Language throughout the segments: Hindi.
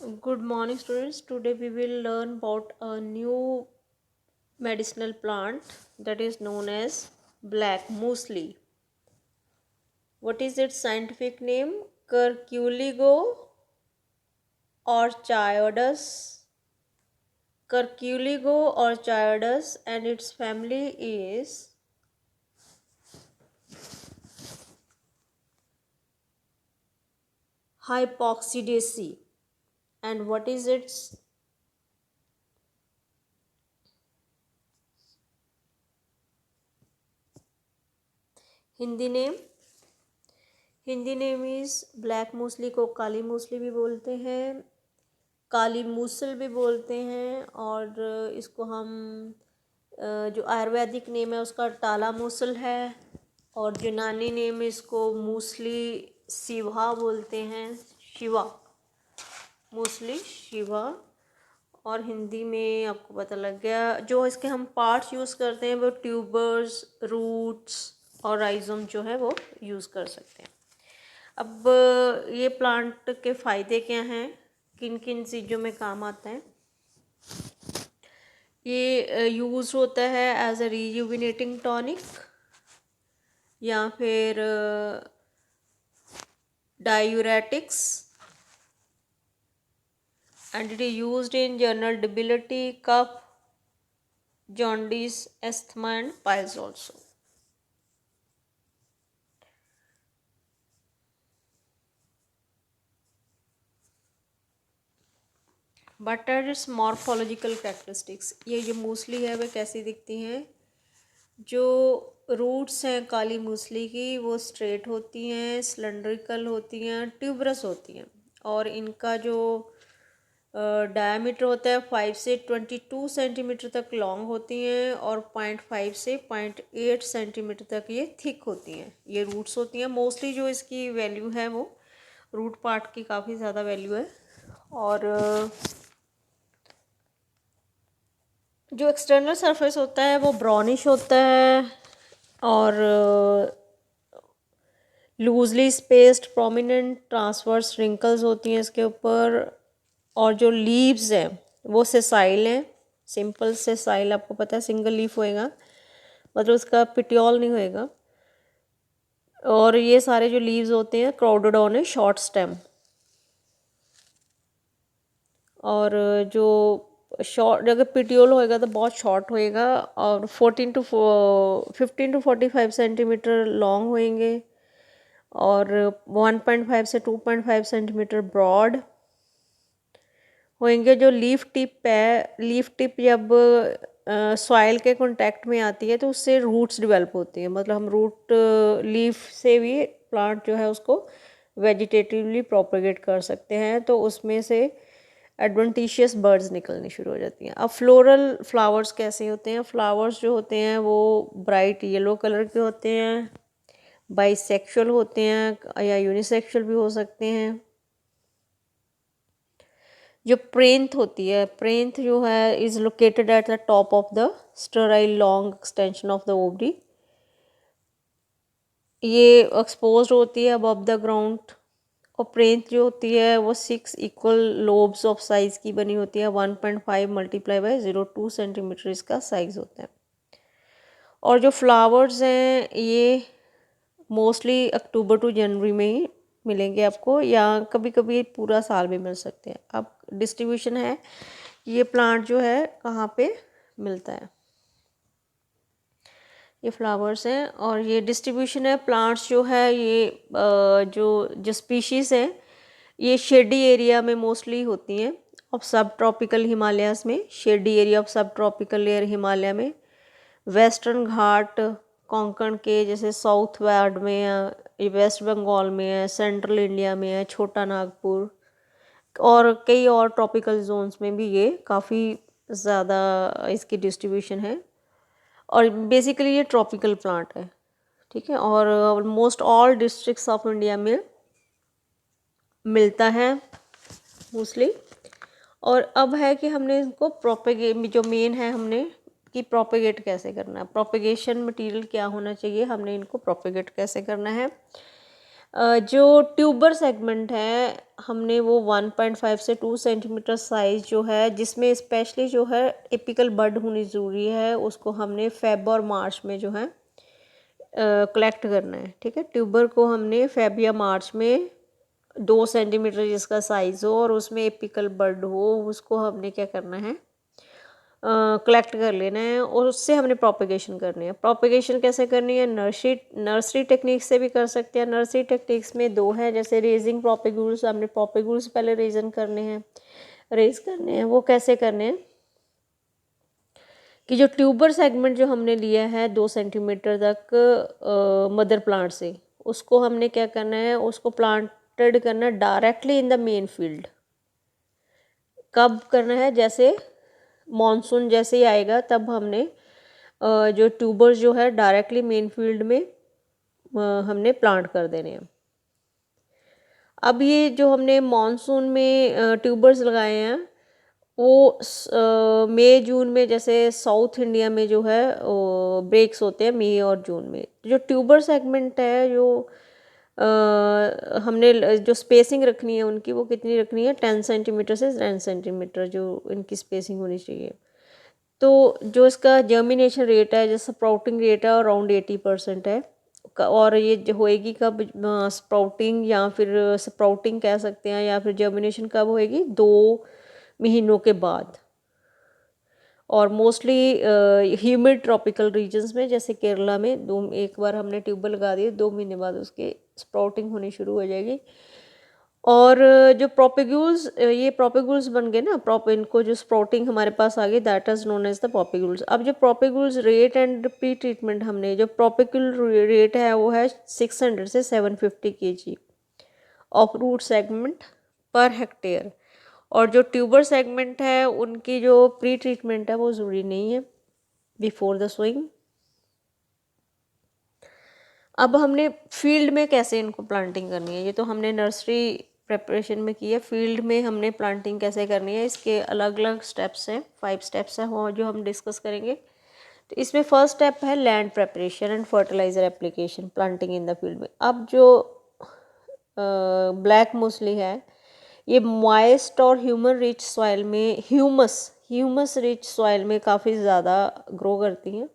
Good morning, students. Today we will learn about a new medicinal plant that is known as black muesli. What is its scientific name? Curculigo orchidus. Curculigo orchidus, and its family is Hypoxidaceae. And what is its Hindi name? Hindi name is black मूसली को काली मूसली भी बोलते हैं, काली मूसल भी बोलते हैं, और इसको हम जो आयुर्वेदिक नेम है उसका टाला मूसल है, और यूनानी नेम इसको मूसली शिवा बोलते हैं, शिवा, मूसली शिवा। और हिंदी में आपको पता लग गया। जो इसके हम पार्ट्स यूज़ करते हैं वो ट्यूबर्स, रूट्स और राइजोम जो है वो यूज़ कर सकते हैं। अब ये प्लांट के फ़ायदे क्या हैं, किन किन चीज़ों में काम आता है। ये यूज़ होता है एज अ रिजुविनेटिंग टॉनिक या फिर diuretics, and it is used in general debility, cough, jaundice, asthma and piles also. But are its morphological characteristics, ये जो मूसली है वह कैसी दिखती हैं। जो रूट्स हैं काली मूसली की वो स्ट्रेट होती हैं, सिलेंड्रिकल होती हैं, ट्यूबरस होती हैं, और इनका जो डायमीटर होता है 5 से 22 सेंटीमीटर तक लॉन्ग होती हैं, और 0.5 से 0.8 सेंटीमीटर तक ये थिक होती हैं। ये रूट्स होती हैं मोस्टली। जो इसकी वैल्यू है वो रूट पार्ट की काफ़ी ज़्यादा वैल्यू है। और जो एक्सटर्नल सरफेस होता है वो ब्राउनिश होता है, और loosely spaced prominent transverse wrinkles होती हैं इसके ऊपर। और जो लीव्स हैं वो सेसाइल हैं, सिंपल सेसाइल, आपको पता है सिंगल लीफ होएगा, मतलब उसका पिटियोल नहीं होएगा। और ये सारे जो लीव्स होते हैं crowded on A short stem, और जो शॉर्ट अगर पिटियोल होएगा तो बहुत शॉर्ट होएगा, और 15 to 45 सेंटीमीटर लॉन्ग होएंगे, और 1.5 से 2.5 सेंटीमीटर ब्रॉड होएंगे। जो लीफ टिप है, लीफ टिप जब सॉइल के कांटेक्ट में आती है तो उससे रूट्स डेवलप होती हैं, मतलब हम रूट लीफ से भी प्लांट जो है उसको वेजिटेटिवली प्रोपेगेट कर सकते हैं, तो उसमें से एडवेंटिशियस बर्ड्स निकलनी शुरू हो जाती हैं। अब फ्लोरल फ्लावर्स कैसे होते हैं। फ्लावर्स जो होते हैं वो ब्राइट येलो कलर के होते हैं, बाइसेक्सुअल होते हैं या यूनिसेक्सुअल भी हो सकते हैं। जो प्रेंथ होती है, प्रेंथ जो है is located at the top of the sterile long extension of the ovary. ये एक्सपोज होती है अबव द ग्राउंड। और प्रेंथ जो होती है वो 6 इक्वल लोब्स ऑफ साइज की बनी होती है। 1.5 मल्टीप्लाई बाई 0.2 सेंटीमीटर इसका साइज होता है। और जो फ्लावर्स हैं ये मोस्टली अक्टूबर टू जनवरी में ही मिलेंगे आपको, या कभी कभी पूरा साल भी मिल सकते हैं। अब डिस्ट्रीब्यूशन है, ये प्लांट जो है कहाँ पे मिलता है। ये फ्लावर्स हैं, और ये डिस्ट्रीब्यूशन है। प्लांट्स जो है ये जो स्पीशीज़ हैं ये शेडी एरिया में मोस्टली होती हैं, ऑफ सब ट्रॉपिकल हिमालयाज़ में, शेडी एरिया ऑफ सब ट्रॉपिकल एयर हिमालय में, वेस्टर्न घाट कोंकण के जैसे साउथ वार्ड में या वेस्ट बंगाल में है, सेंट्रल इंडिया में है, छोटा नागपुर, और कई और ट्रॉपिकल जोन्स में भी ये काफ़ी ज़्यादा इसकी डिस्ट्रीब्यूशन है। और बेसिकली ये ट्रॉपिकल प्लांट है, ठीक है। और almost all districts of India में मिलता है मोस्टली। और अब है कि हमने इसको प्रोपेगेट, जो मेन है हमने कि प्रोपेगेट कैसे करना है, प्रोपेगेशन मटेरियल क्या होना चाहिए, हमने इनको प्रोपेगेट कैसे करना है। जो ट्यूबर सेगमेंट है हमने वो 1.5 से 2 सेंटीमीटर साइज़ जो है, जिसमें स्पेशली जो है एपिकल बड होनी ज़रूरी है, उसको हमने फेब और मार्च में जो है कलेक्ट करना है। ठीक है, ट्यूबर को हमने फेब या मार्च में 2 सेंटीमीटर जिसका साइज़ हो और उसमें एपिकल बड हो, उसको हमने क्या करना है, कलेक्ट कर लेना है और उससे हमने प्रोपेगेशन करनी है। प्रोपेगेशन कैसे करनी है, नर्सरी टेक्निक से भी कर सकते हैं। नर्सरी टेक्निक्स में दो हैं, जैसे रेजिंग प्रोपेगुल्स, हमने प्रोपेगुल्स पहले रेज करने हैं। वो कैसे करने हैं कि जो ट्यूबर सेगमेंट जो हमने लिया है 2 सेंटीमीटर तक मदर प्लांट से, उसको हमने क्या करना है, उसको प्लांटेड करना directly in the main field. कब करना है, जैसे मॉनसून जैसे ही आएगा तब हमने जो ट्यूबर्स जो है डायरेक्टली मेन फील्ड में हमने प्लांट कर देने हैं। अब ये जो हमने मॉनसून में ट्यूबर्स लगाए हैं वो मई जून में, जैसे साउथ इंडिया में जो है ब्रेक्स होते हैं मई और जून में। जो ट्यूबर सेगमेंट है, जो हमने जो स्पेसिंग रखनी है उनकी, वो कितनी रखनी है, 10 सेंटीमीटर से 10 सेंटीमीटर जो इनकी स्पेसिंग होनी चाहिए। तो जो इसका जर्मिनेशन रेट है, जो स्प्राउटिंग रेट है, अराउंड 80% है। और ये जो होएगी कब स्प्राउटिंग, या फिर स्प्राउटिंग कह सकते हैं, या फिर जर्मिनेशन कब होएगी, 2 महीनों के बाद। और मोस्टली ह्यूमिड ट्रॉपिकल रीजन्स में, जैसे केरला में, एक बार हमने ट्यूबर लगा दिए, 2 महीने बाद उसके स्प्राउटिंग होनी शुरू हो जाएगी। और जो प्रोपेग्यूल्स, ये प्रोपेग्यूल्स बन गए ना, इनको जो स्प्राउटिंग हमारे पास आ गई, that is known as the propagules. अब जो propagules rate and pre treatment, हमने जो प्रोपेग्यूल रेट है वो है 600 से 750 kg of root segment per hectare. और जो ट्यूबर सेगमेंट है उनकी जो प्री ट्रीटमेंट है वो ज़रूरी नहीं है बिफोर द सोइंग। अब हमने फील्ड में कैसे इनको प्लांटिंग करनी है, ये तो हमने नर्सरी प्रेपरेशन में की है। फील्ड में हमने प्लांटिंग कैसे करनी है, इसके अलग अलग स्टेप्स हैं, 5 स्टेप्स हैं वो जो हम डिस्कस करेंगे। तो इसमें फर्स्ट स्टेप है land preparation and fertiliser application, planting in the field में। अब जो ब्लैक मूसली है, ये मॉइस्ट और ह्यूमस रिच सॉइल में, ह्यूमस रिच सॉइल में काफ़ी ज़्यादा ग्रो करती हैं।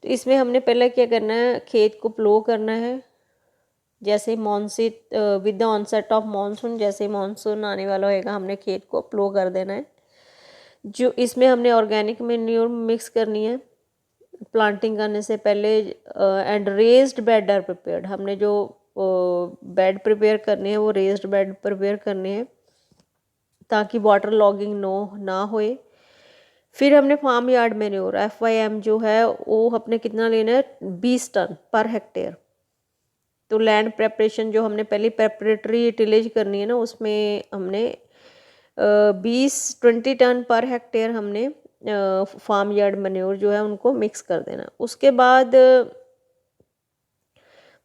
तो इसमें हमने पहले क्या करना है, खेत को प्लो करना है। जैसे monsoon, with the onset of monsoon, जैसे मॉनसून आने वाला होएगा, हमने खेत को प्लो कर देना है। जो इसमें हमने ऑर्गेनिक मैन्योर मिक्स करनी है प्लांटिंग करने से पहले। And raised bed are prepared, हमने जो बेड प्रिपेयर करने हैं वो रेज्ड बेड प्रिपेयर करने हैं ताकि वाटर लॉगिंग ना होए। फिर हमने फार्म यार्ड मैन्योर FYM जो है वो अपने कितना लेना है, 20 टन पर हेक्टेयर। तो लैंड प्रेपरेशन जो हमने पहले प्रेपरेटरी टिलेज करनी है ना, उसमें हमने 20 टन पर हेक्टेयर हमने फार्म यार्ड मैन्योर जो है उनको मिक्स कर देना। उसके बाद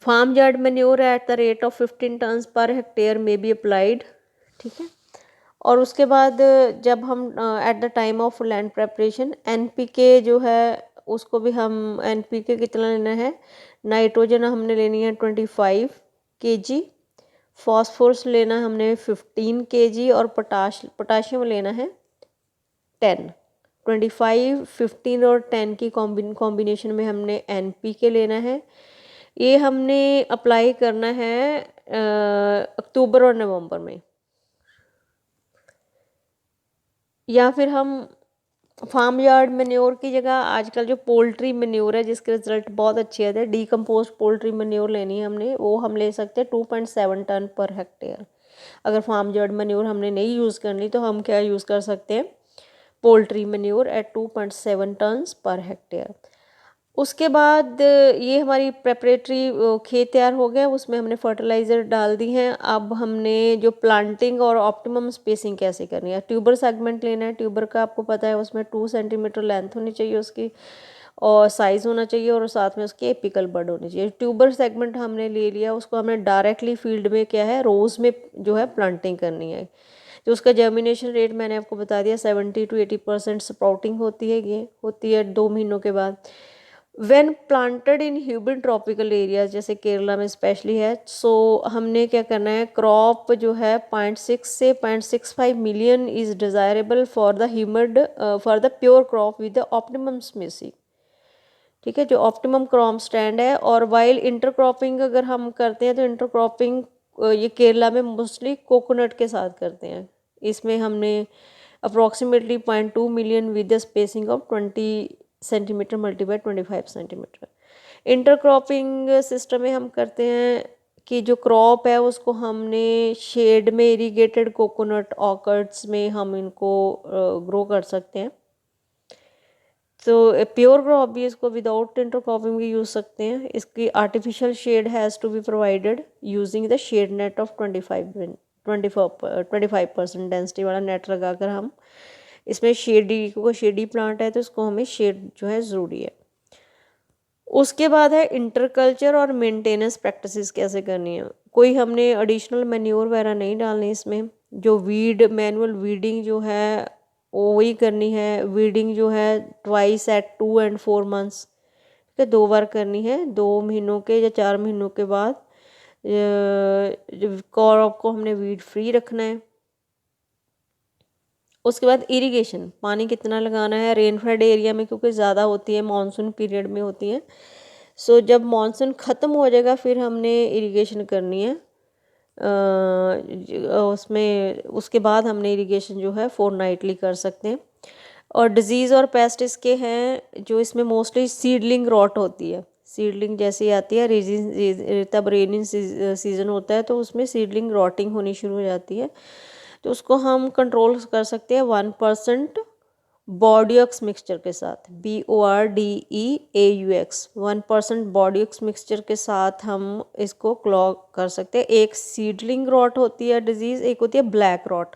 farm yard manure at the rate of 15 tons पर हेक्टेयर में बी अप्लाइड। ठीक है, और उसके बाद जब हम at the time of land preparation NPK जो है उसको भी हम, NPK कितना लेना है, नाइट्रोजन हमने लेनी है 25 kg, फॉस्फोरस लेना हमने 15 kg, और पोटाशियम लेना है 10। 25, 15 और 10 की कॉम्बिनेशन में हमने NPK लेना है। ये हमने अप्लाई करना है अक्टूबर और नवंबर में। या फिर हम फार्म यार्ड मैन्योर की जगह आजकल जो पोल्ट्री मैन्योर है जिसके रिजल्ट बहुत अच्छे आते हैं, डीकम्पोज पोल्ट्री मैन्योर लेनी है हमने, वो हम ले सकते हैं 2.7 टन पर हेक्टेयर। अगर फार्म यार्ड मैन्योर हमने नहीं यूज़ करनी तो हम क्या यूज़ कर सकते हैं, पोल्ट्री मैन्योर एट 2.7 टन्स पर हेक्टेयर। उसके बाद ये हमारी प्रेपरेटरी खेत तैयार हो गया, उसमें हमने फर्टिलाइज़र डाल दी हैं। अब हमने जो प्लांटिंग और ऑप्टिमम स्पेसिंग कैसे करनी है, ट्यूबर सेगमेंट लेना है। ट्यूबर का आपको पता है उसमें 2 सेंटीमीटर लेंथ होनी चाहिए उसकी, और साइज़ होना चाहिए, और साथ में उसके एपिकल बड होनी चाहिए। ट्यूबर सेगमेंट हमने ले लिया, उसको हमने डायरेक्टली फील्ड में क्या है, रोज़ में जो है प्लांटिंग करनी है। तो उसका जर्मिनेशन रेट मैंने आपको बता दिया, 70 to 80% स्प्राउटिंग होती है, ये होती है 2 महीनों के बाद। When planted in human tropical areas जैसे केरला में स्पेशली है, सो हमने क्या करना है, क्रॉप जो है 0.6 से 0.65 million is desirable for the humid for the pure crop with the optimum spacing. ठीक है, जो ऑप्टिमम क्रॉप स्टैंड है। और वाइल इंटरक्रॉपिंग अगर हम करते हैं तो इंटरक्रॉपिंग ये केरला में मोस्टली कोकोनट के साथ करते हैं। इसमें हमने approximately 0.2 million with the spacing of 20 centimetre multiply by 25 centimetre. Intercropping system में हम करते हैं कि जो क्रॉप है उसको हमने शेड में इरीगेटेड कोकोनट ऑर्किड्स में हम इनको ग्रो कर सकते हैं। तो प्योर क्रॉप भी इसको विदाउट इंटरक्रॉपिंग भी यूज़ सकते हैं। इसकी artificial shade has to be provided using the shade net of 25% density वाला नेट लगाकर हम इसमें शेडी प्लांट है तो इसको हमें शेड जो है ज़रूरी है। उसके बाद है इंटरकल्चर और मेंटेनेंस प्रैक्टिसेस कैसे करनी है। कोई हमने एडिशनल मैन्योर वगैरह नहीं डालनी इसमें। जो मैनुअल वीडिंग जो है वो वही करनी है। वीडिंग जो है ट्वाइस एट 2 and 4 months, ठीक है, 2 बार करनी है, 2 महीनों के या 4 महीनों के बाद। क्रॉप को हमने वीड फ्री रखना है। उसके बाद इरिगेशन, पानी कितना लगाना है रेनफेड एरिया में, क्योंकि ज़्यादा होती है, मानसून पीरियड में होती है। सो जब मानसून ख़त्म हो जाएगा फिर हमने इरिगेशन करनी है। उसमें उसके बाद हमने इरिगेशन जो है फोर्टनाइटली कर सकते हैं। और डिज़ीज़ और पेस्ट इसके हैं जो इसमें मोस्टली सीडलिंग रॉट होती है। सीडलिंग जैसी आती है तब रेनिंग सीज़न होता है तो उसमें सीडलिंग रॉटिंग होनी शुरू हो जाती है। तो उसको हम कंट्रोल कर सकते हैं 1% बॉर्डियक्स मिक्सचर के साथ, BORDEAUX 1% बॉर्डियक्स मिक्सचर के साथ हम इसको क्लॉग कर सकते हैं। एक सीडलिंग रॉट होती है डिजीज़, एक होती है ब्लैक रॉट।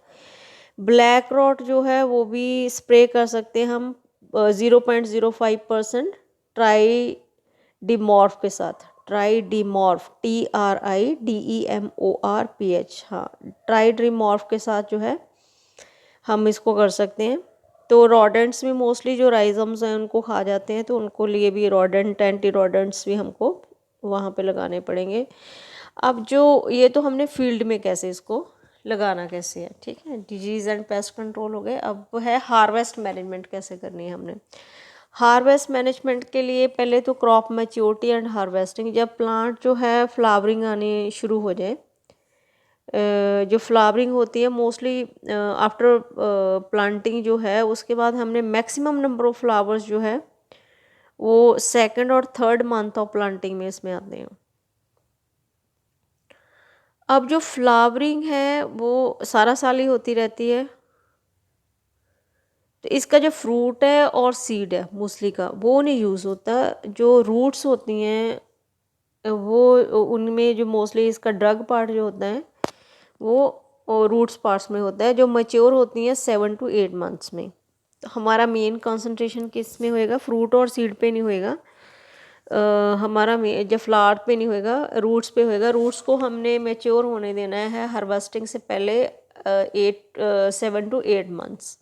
ब्लैक रॉट जो है वो भी स्प्रे कर सकते हैं हम 0.05% ट्राई डिमॉर्फ के साथ। ट्राई डिमॉर्फ TRIDEMORPH, हाँ, ट्राई डिमॉर्फ के साथ जो है हम इसको कर सकते हैं। तो रॉडेंट्स भी मोस्टली जो राइजम्स हैं उनको खा जाते हैं, तो उनको लिए भी रॉडेंट एंटी रॉडेंट्स भी हमको वहाँ पे लगाने पड़ेंगे। अब जो ये तो हमने फील्ड में कैसे इसको लगाना कैसे है, ठीक है, डिजीज़ एंड पेस्ट कंट्रोल हो गए। अब है हार्वेस्ट मैनेजमेंट कैसे करनी है हमने। हार्वेस्ट मैनेजमेंट के लिए पहले तो क्रॉप मैच्योरिटी एंड हार्वेस्टिंग, जब प्लांट जो है फ्लावरिंग आनी शुरू हो जाए, जो फ्लावरिंग होती है मोस्टली आफ्टर प्लांटिंग जो है, उसके बाद हमने मैक्सिमम नंबर ऑफ फ्लावर्स जो है वो 2nd और 3rd मंथ ऑफ प्लांटिंग में इसमें आते हैं। अब जो फ्लावरिंग है वो सारा साल ही होती रहती है, तो इसका जो फ्रूट है और सीड है मूसली का वो नहीं यूज़ होता। जो रूट्स होती हैं वो उनमें जो मोस्टली इसका ड्रग पार्ट जो होता है वो रूट्स पार्ट्स में होता है, जो मैच्योर होती हैं 7 to 8 months में। तो हमारा मेन कंसंट्रेशन किस में होएगा, फ्रूट और सीड पे नहीं होएगा। हमारा जब फ्लावर पे नहीं होएगा, रूट्स पे होएगा। रूट्स को हमने मैच्योर होने देना है हार्वेस्टिंग से पहले 7 to 8 months।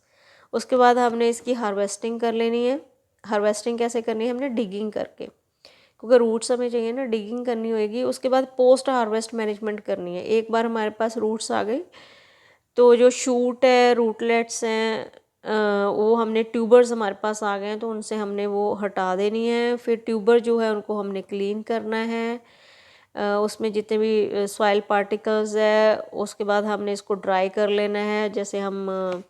उसके बाद हमने इसकी हार्वेस्टिंग कर लेनी है। हार्वेस्टिंग कैसे करनी है, हमने डिगिंग करके, क्योंकि रूट्स हमें चाहिए ना, डिगिंग करनी होगी। उसके बाद पोस्ट हार्वेस्ट मैनेजमेंट करनी है। एक बार हमारे पास रूट्स आ गए तो जो शूट है, रूटलेट्स हैं, वो हमने ट्यूबर्स हमारे पास आ गए हैं तो उनसे हमने वो हटा देनी है। फिर ट्यूबर जो है उनको हमने क्लीन करना है, उसमें जितने भी सॉइल पार्टिकल्स है, उसके बाद हमने इसको ड्राई कर लेना है। जैसे हम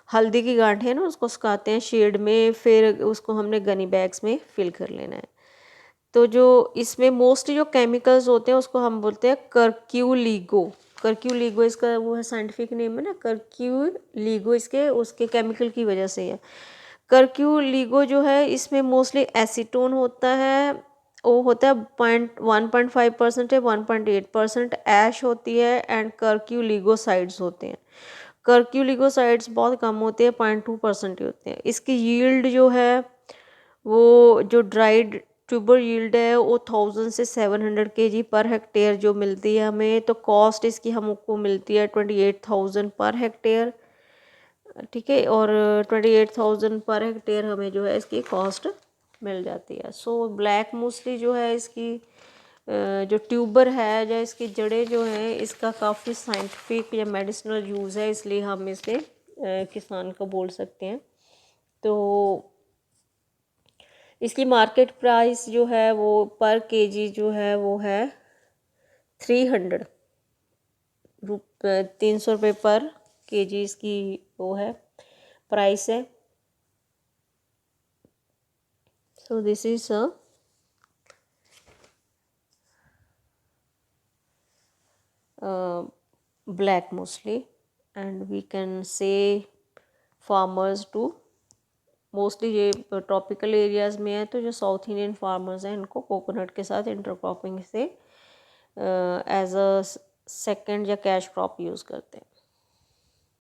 हल्दी की गांठें ना उसको सुखाते हैं शेड में, फिर उसको हमने गनी बैग्स में फिल कर लेना है। तो जो इसमें मोस्ट जो केमिकल्स होते हैं उसको हम बोलते हैं कर्क्यूलिगो। कर्क्यूलिगो इसका वो है साइंटिफिक नेम है ना, कर्क्यूलिगो इसके उसके केमिकल की वजह से है। कर्क्यूलिगो जो है इसमें मोस्टली एसीटोन होता है, वो होता है 1.5% है, 1.8% ऐश होती है, एंड कर्क्यूलिगोसाइड्स होते हैं। कर्क्यूलिगोसाइड्स बहुत कम होते हैं, 0.2% ही होते हैं। इसकी यील्ड जो है वो जो ड्राइड ट्यूबर यील्ड है वो 1000 से 700 kg पर हेक्टेयर जो मिलती है हमें। तो कॉस्ट इसकी हमको मिलती है 28,000 पर हेक्टेयर, ठीक है। और 28,000 पर हेक्टेयर हमें जो है इसकी कॉस्ट मिल जाती है। सो ब्लैक मूसली जो है इसकी जो ट्यूबर है या इसकी जड़ें जो हैं इसका काफ़ी साइंटिफिक या मेडिसिनल यूज़ है, इसलिए हम इसे किसान को बोल सकते हैं। तो इसकी मार्केट प्राइस जो है वो पर केजी जो है वो है 300 300 रुपये पर केजी इसकी वो है प्राइस है। So this is a black mostly, and we can say farmers to mostly ये ट्रॉपिकल एरियाज़ में है, तो जो साउथ इंडियन फार्मर्स हैं इनको कोकोनट के साथ इंटरक्रॉपिंग से एज अ सेकंड या कैश क्रॉप यूज़ करते हैं।